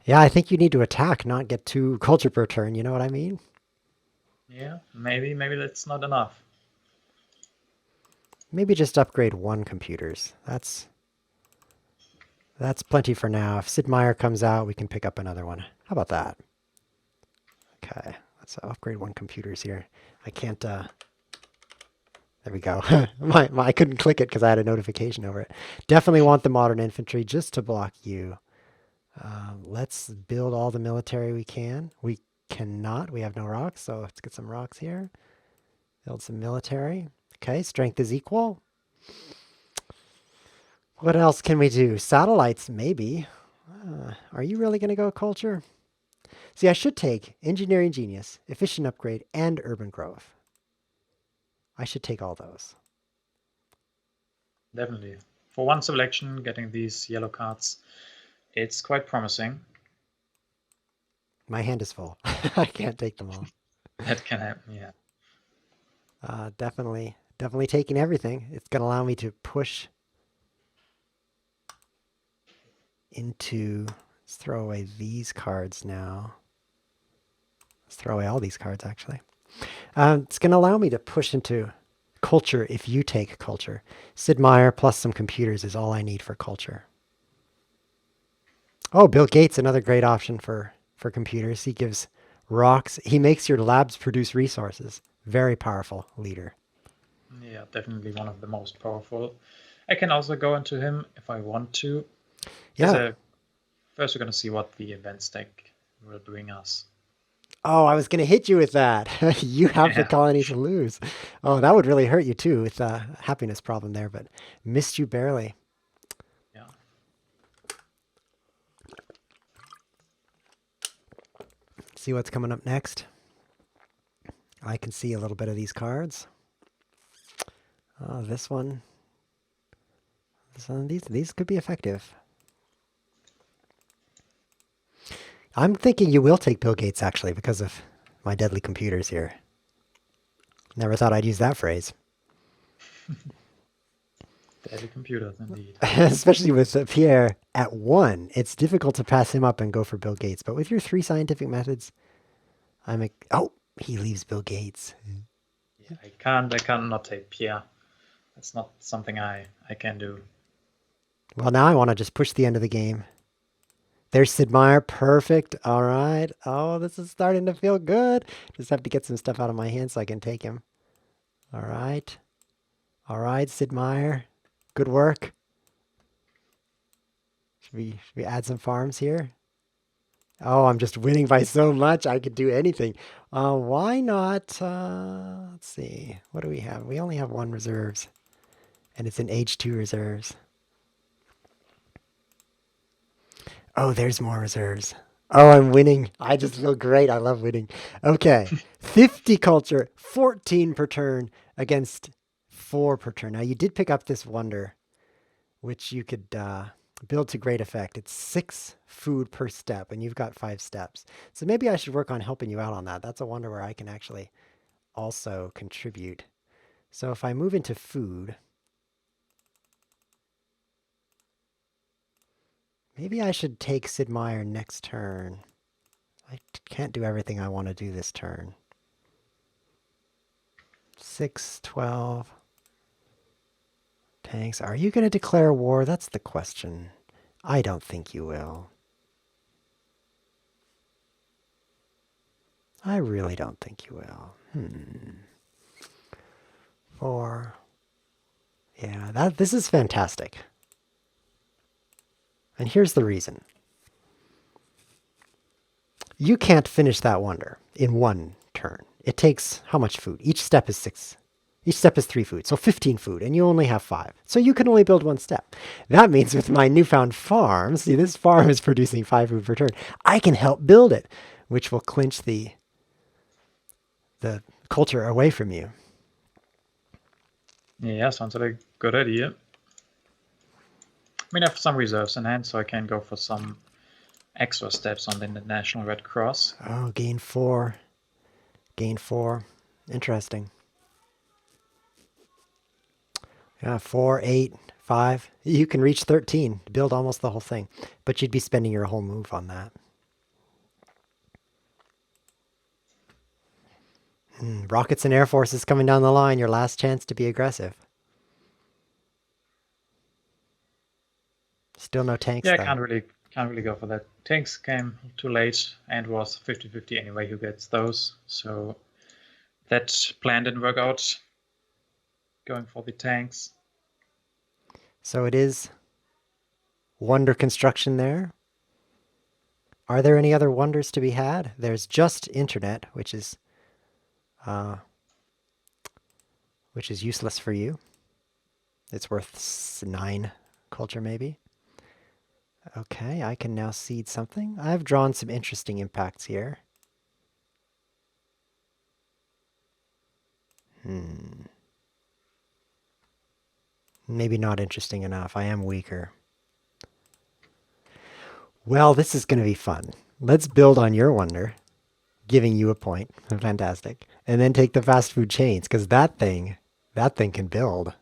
Yeah, I think you need to attack, not get 2 culture per turn. You know what I mean? Yeah, maybe that's not enough. Maybe just upgrade 1 computers. That's plenty for now. If Sid Meier comes out, we can pick up another one. How about that? Okay, let's upgrade 1 computers here. I can't, there we go. I couldn't click it because I had a notification over it. Definitely want the modern infantry just to block you. Let's build all the military we can. We cannot. We have no rocks, so let's get some rocks here. Build some military. Okay, strength is equal. What else can we do? Satellites, maybe. Are you really going to go culture? See, I should take engineering genius, efficient upgrade, and urban growth. I should take all those. Definitely. For one selection, getting these yellow cards, it's quite promising. My hand is full. I can't take them all. That can happen, yeah. Definitely taking everything. It's going to allow me to push into... Let's throw away these cards now. Let's throw away all these cards, actually. It's going to allow me to push into culture if you take culture. Sid Meier plus some computers is all I need for culture. Oh, Bill Gates, another great option for computers. He gives rocks. He makes your labs produce resources. Very powerful leader. Yeah, definitely one of the most powerful. I can also go into him if I want to. Yeah. first we're going to see what the event stack will bring us. Oh, I was going to hit you with that. You have the Yeah. colony to lose. Oh, that would really hurt you too with the happiness problem there, but missed you barely. Yeah. See what's coming up next. I can see a little bit of these cards. Oh, this one. These could be effective. I'm thinking you will take Bill Gates actually because of my deadly computers here. Never thought I'd use that phrase. Deadly computers, indeed. Especially with Pierre at 1. It's difficult to pass him up and go for Bill Gates. But with your 3 scientific methods, oh, he leaves Bill Gates. Yeah, I can't not take Pierre. That's not something I can do. Well, now I want to just push the end of the game. There's Sid Meier. Perfect. All right. Oh, this is starting to feel good. Just have to get some stuff out of my hand so I can take him. All right. All right, Sid Meier. Good work. Should we add some farms here? Oh, I'm just winning by so much. I could do anything. Why not? Let's see. What do we have? We only have 1 reserves. And it's an H2 reserves. Oh, there's more reserves. Oh, I'm winning. I just feel great. I love winning. Okay. 50 culture, 14 per turn against 4 per turn. Now, you did pick up this wonder, which you could build to great effect. It's 6 food per step, and you've got 5 steps. So maybe I should work on helping you out on that. That's a wonder where I can actually also contribute. So if I move into food, maybe I should take Sid Meier next turn. I can't do everything I want to do this turn. 6, 12. Tanks. Are you going to declare war? That's the question. I don't think you will. I really don't think you will. 4. Yeah, this is fantastic. And here's the reason. You can't finish that wonder in 1 turn. It takes how much food? Each step is 6. Each step is 3 food, so 15 food, and you only have 5. So you can only build 1 step. That means with my newfound farm, see this farm is producing 5 food per turn, I can help build it, which will clinch the culture away from you. Yeah, sounds like a good idea. I mean, I have some reserves in hand, so I can go for some extra steps on the International Red Cross. Oh, gain 4. Gain 4. Interesting. Yeah, 4, 8, 5. You can reach 13 to build almost the whole thing, but you'd be spending your whole move on that. Rockets and Air Forces coming down the line. Your last chance to be aggressive. Still no tanks, Yeah, though. can't really go for that. Tanks came too late and was 50-50 anyway who gets those. So that plan didn't work out. Going for the tanks. So it is wonder construction there. Are there any other wonders to be had? There's just internet, which is useless for you. It's worth 9 culture maybe. Okay, I can now seed something. I've drawn some interesting impacts here. Maybe not interesting enough. I am weaker. Well, this is going to be fun. Let's build on your wonder, giving you a point. Fantastic. And then take the fast food chains, because that thing can build.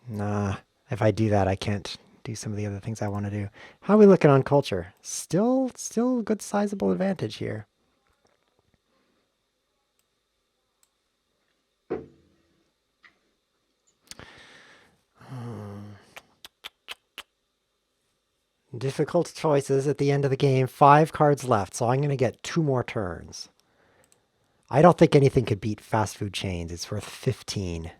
Nah, if I do that, I can't do some of the other things I want to do. How are we looking on culture? Still good sizable advantage here. Difficult choices at the end of the game. 5 cards left, so I'm going to get 2 more turns. I don't think anything could beat fast food chains. It's worth 15.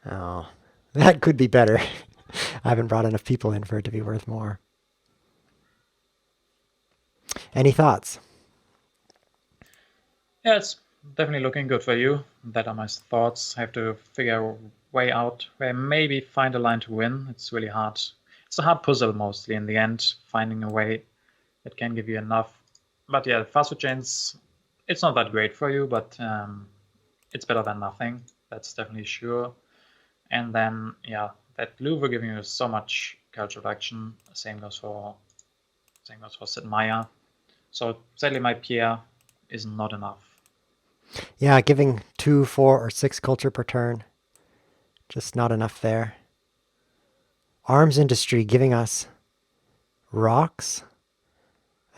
Oh, that could be better. I haven't brought enough people in for it to be worth more. Any thoughts? Yeah, it's definitely looking good for you. That are my thoughts. I have to figure a way out where maybe find a line to win. It's really hard. It's a hard puzzle mostly in the end, finding a way that can give you enough. But yeah, fast food chains, it's not that great for you, but it's better than nothing. That's definitely sure. And then yeah, that Louvre giving you so much cultural action. Same goes for Sid Meier. So sadly, my Pierre is not enough. Yeah, giving 2, 4, or 6 culture per turn. Just not enough there. Arms industry giving us rocks.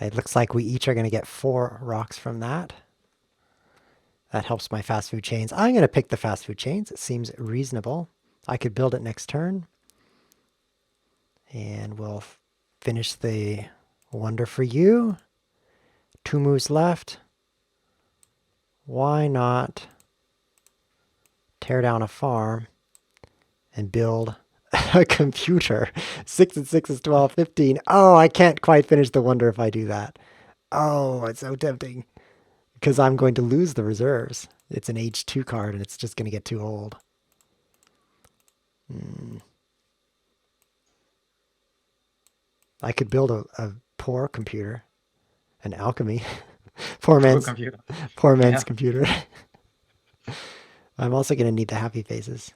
It looks like we each are going to get 4 rocks from that. That helps my fast food chains. I'm going to pick the fast food chains. It seems reasonable. I could build it next turn. And we'll finish the wonder for you. 2 moves left. Why not tear down a farm and build a computer? 6 and 6 is 12, 15. Oh, I can't quite finish the wonder if I do that. Oh, it's so tempting. Because I'm going to lose the reserves. It's an age 2 card and it's just going to get too old. I could build a poor computer, an alchemy. poor man's Computer. poor man's Yeah. computer. I'm also going to need the happy faces.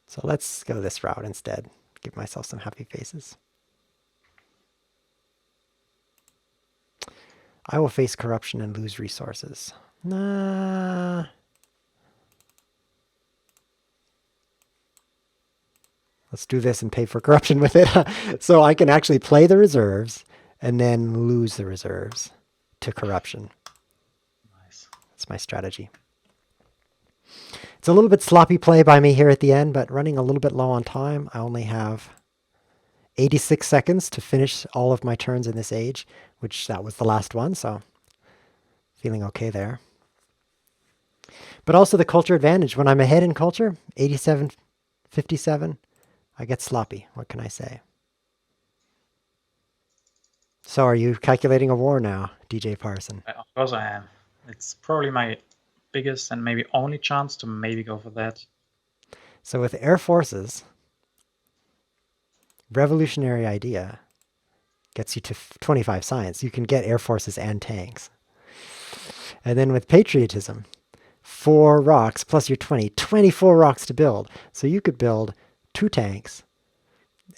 So let's go this route instead. Give myself some happy faces. I will face corruption and lose resources. Nah. Let's do this and pay for corruption with it. So I can actually play the reserves and then lose the reserves to corruption. Nice. That's my strategy. It's a little bit sloppy play by me here at the end, but running a little bit low on time. I only have 86 seconds to finish all of my turns in this age, which that was the last one, so feeling okay there. But also the culture advantage. When I'm ahead in culture, 87, 57, I get sloppy. What can I say? So are you calculating a war now, DJParson? Of course I am. It's probably my biggest and maybe only chance to maybe go for that. So with air forces, revolutionary idea gets you to 25 science. You can get air forces and tanks. And then with patriotism, 4 rocks plus your 20, 24 rocks to build. So you could build 2 tanks,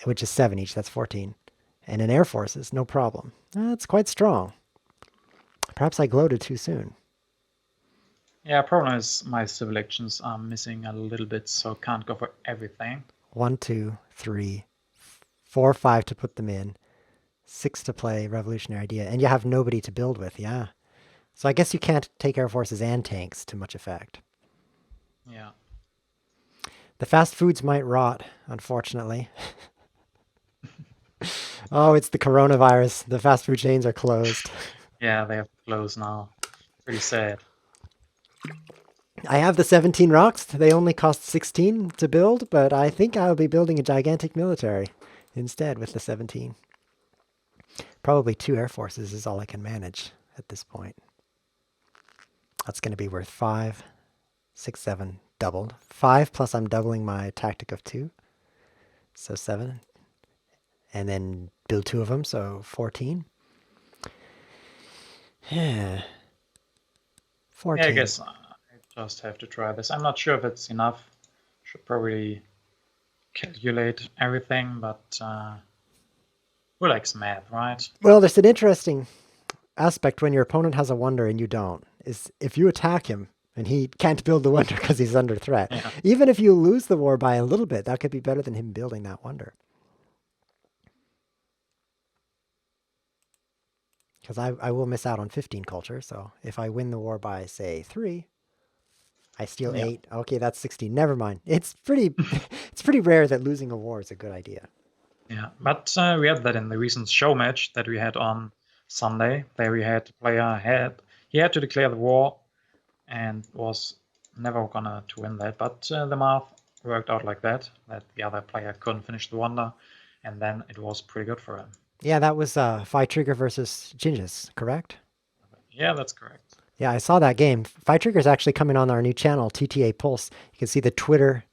which is 7 each, that's 14. And an air forces, no problem. That's quite strong. Perhaps I gloated too soon. Yeah, problem is my civil actions are missing a little bit, so can't go for everything. 1, 2, 3, 4, 5 to put them in. 6 to play revolutionary idea. And you have nobody to build with, yeah. So I guess you can't take air forces and tanks to much effect. Yeah. The fast foods might rot, unfortunately. Oh, it's the coronavirus. The fast food chains are closed. Yeah, they have to close now. Pretty sad. I have the 17 rocks. They only cost 16 to build, but I think I'll be building a gigantic military instead with the 17. Probably 2 air forces is all I can manage at this point. That's going to be worth 5, 6, 7 doubled. 5 plus I'm doubling my tactic of 2. So 7. And then build 2 of them, so 14. Yeah. 14. Yeah, I guess I just have to try this. I'm not sure if it's enough. Should probably calculate everything, but who likes math, right? Well, there's an interesting aspect when your opponent has a wonder and you don't, is if you attack him and he can't build the wonder because he's under threat. Yeah. Even if you lose the war by a little bit, that could be better than him building that wonder. Because I will miss out on 15 culture, so if I win the war by, say, 3, I steal Yeah. 8. Okay, that's 16. Never mind. It's pretty rare that losing a war is a good idea. Yeah, but we had that in the recent show match that we had on Sunday. There we had the player he had to declare the war and was never gonna to win that, but the math worked out like that the other player couldn't finish the wonder, and then it was pretty good for him. Yeah, that was Phi Trigger versus Ginges, correct? Yeah, that's correct. Yeah, I saw that game. Phi Trigger is actually coming on our new channel, TTA Pulse. You can see the Twitter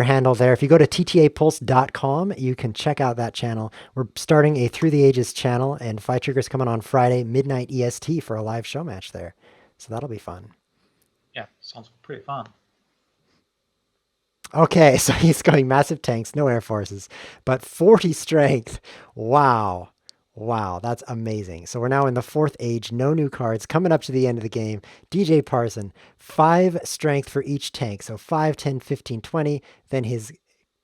handle there. If you go to ttapulse.com, you can check out that channel. We're starting a Through the Ages channel, and Phi Trigger's coming on Friday, midnight EST, for a live show match there. So that'll be fun. Yeah, sounds pretty fun. Okay, so he's going massive tanks, no air forces, but 40 strength. Wow. Wow, that's amazing. So we're now in the fourth age, no new cards, coming up to the end of the game. DJParson, 5 strength for each tank. So 5, 10, 15, 20. Then his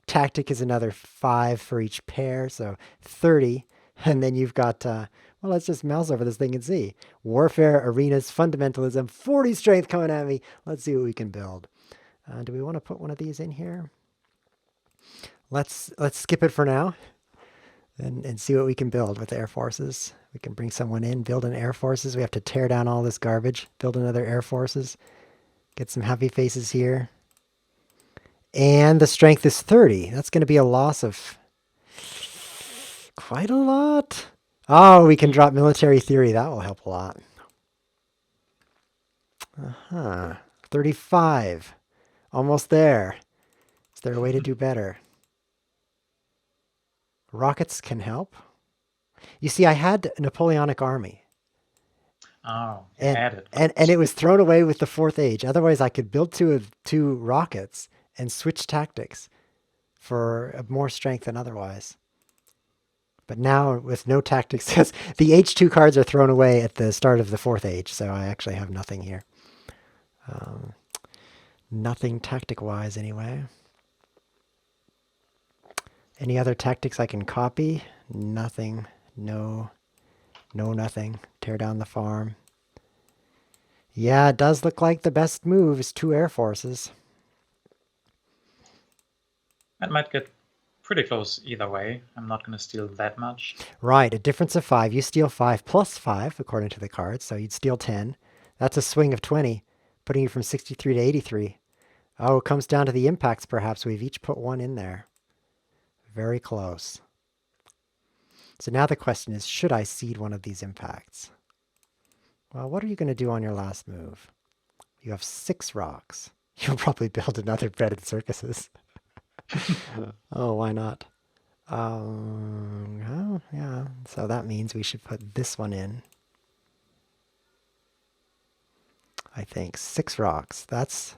tactic is another 5 for each pair, so 30. And then you've got, well, let's just mouse over this thing and see. Warfare, arenas, fundamentalism, 40 strength coming at me. Let's see what we can build. Do we want to put one of these in here? Let's skip it for now and see what we can build with air forces. We can bring someone in, build an air forces. We have to tear down all this garbage, build another air forces, get some happy faces here. And the strength is 30. That's going to be a loss of quite a lot. Oh, we can drop military theory. That will help a lot. 35. Almost there. Is there a way to do better? Rockets can help. You see, I had a Napoleonic army. Oh, and it was thrown away with the fourth age. Otherwise, I could build two rockets and switch tactics for more strength than otherwise. But now with no tactics, the H2 cards are thrown away at the start of the fourth age, so I actually have nothing here. Nothing tactic-wise, anyway. Any other tactics I can copy? Nothing. No, nothing. Tear down the farm. Yeah, it does look like the best move is 2 air forces. That might get pretty close either way. I'm not going to steal that much. Right, a difference of 5. You steal 5 plus 5, according to the cards, so you'd steal 10. That's a swing of 20, putting you from 63 to 83. Oh, it comes down to the impacts, perhaps. We've each put 1 in there. Very close. So now the question is, should I seed one of these impacts? Well, what are you going to do on your last move? You have 6 rocks. You'll probably build another bed and circuses. Oh, why not? Oh, yeah. So that means we should put this one in. I think 6 rocks. That's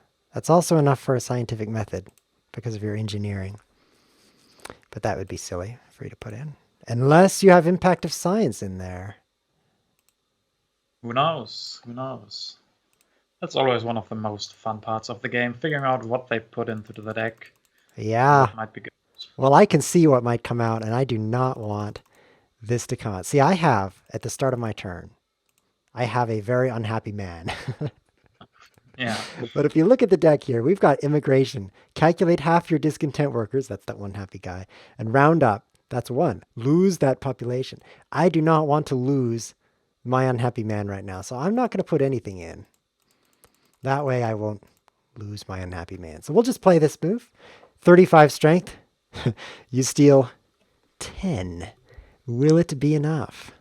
also enough for a scientific method because of your engineering. But that would be silly for you to put in. Unless you have impact of science in there. Who knows? Who knows? That's always one of the most fun parts of the game, figuring out what they put into the deck. Yeah. What might be good. Well, I can see what might come out, and I do not want this to come out. See, I have, at the start of my turn, I have a very unhappy man. Yeah. But if you look at the deck here, we've got immigration. Calculate half your discontent workers. That's that one happy guy. And round up. That's 1. Lose that population. I do not want to lose my unhappy man right now. So I'm not going to put anything in. That way I won't lose my unhappy man. So we'll just play this move. 35 strength. You steal 10. Will it be enough?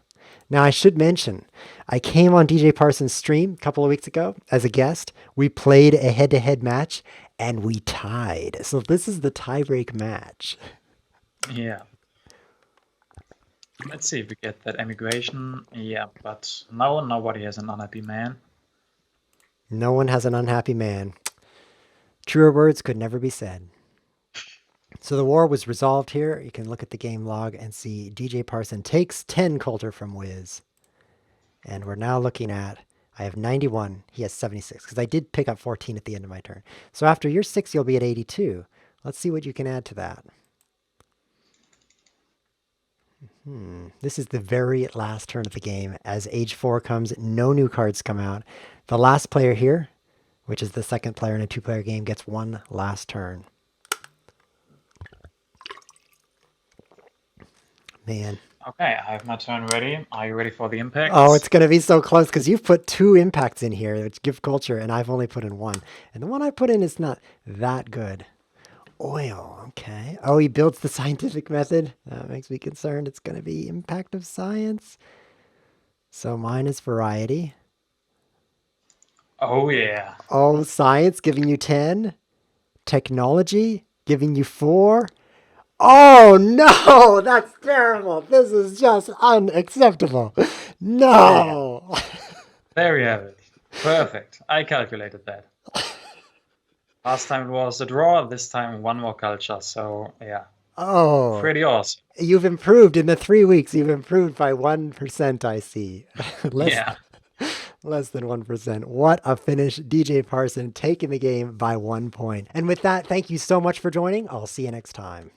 Now, I should mention, I came on DJ Parson's stream a couple of weeks ago as a guest. We played a head-to-head match, and we tied. So this is the tiebreak match. Yeah. Let's see if we get that emigration. Yeah, but no, nobody has an unhappy man. No one has an unhappy man. Truer words could never be said. So the war was resolved here. You can look at the game log and see DJ Parson takes 10 Coulter from WHIZ. And we're now looking at, I have 91. He has 76 because I did pick up 14 at the end of my turn. So after your 6, you'll be at 82. Let's see what you can add to that. This is the very last turn of the game. As age 4 comes, no new cards come out. The last player here, which is the second player in a 2-player game, gets 1 last turn. Man. Okay, I have my turn ready. Are you ready for the Oh, it's impacts? going to be so close because you've put 2 impacts in here, which give culture, and I've only put in 1. And the one I put in is not that good. Oil, okay. Oh, he builds the scientific method. That makes me concerned. It's going to be impact of science. So mine is variety. Oh yeah. Oh, science giving you 10. Technology giving you 4. Oh no, that's terrible. This is just unacceptable. Yeah. No. There you have it. Perfect. I calculated that. Last time it was a draw, this time one more culture. So yeah, Oh, pretty awesome. you've improved in the 3 weeks. You've improved by 1%, I see. less, Yeah. less than 1%. What a finish. DJ Parson taking the game by 1 point. And with that, thank you so much for joining. I'll see you next time.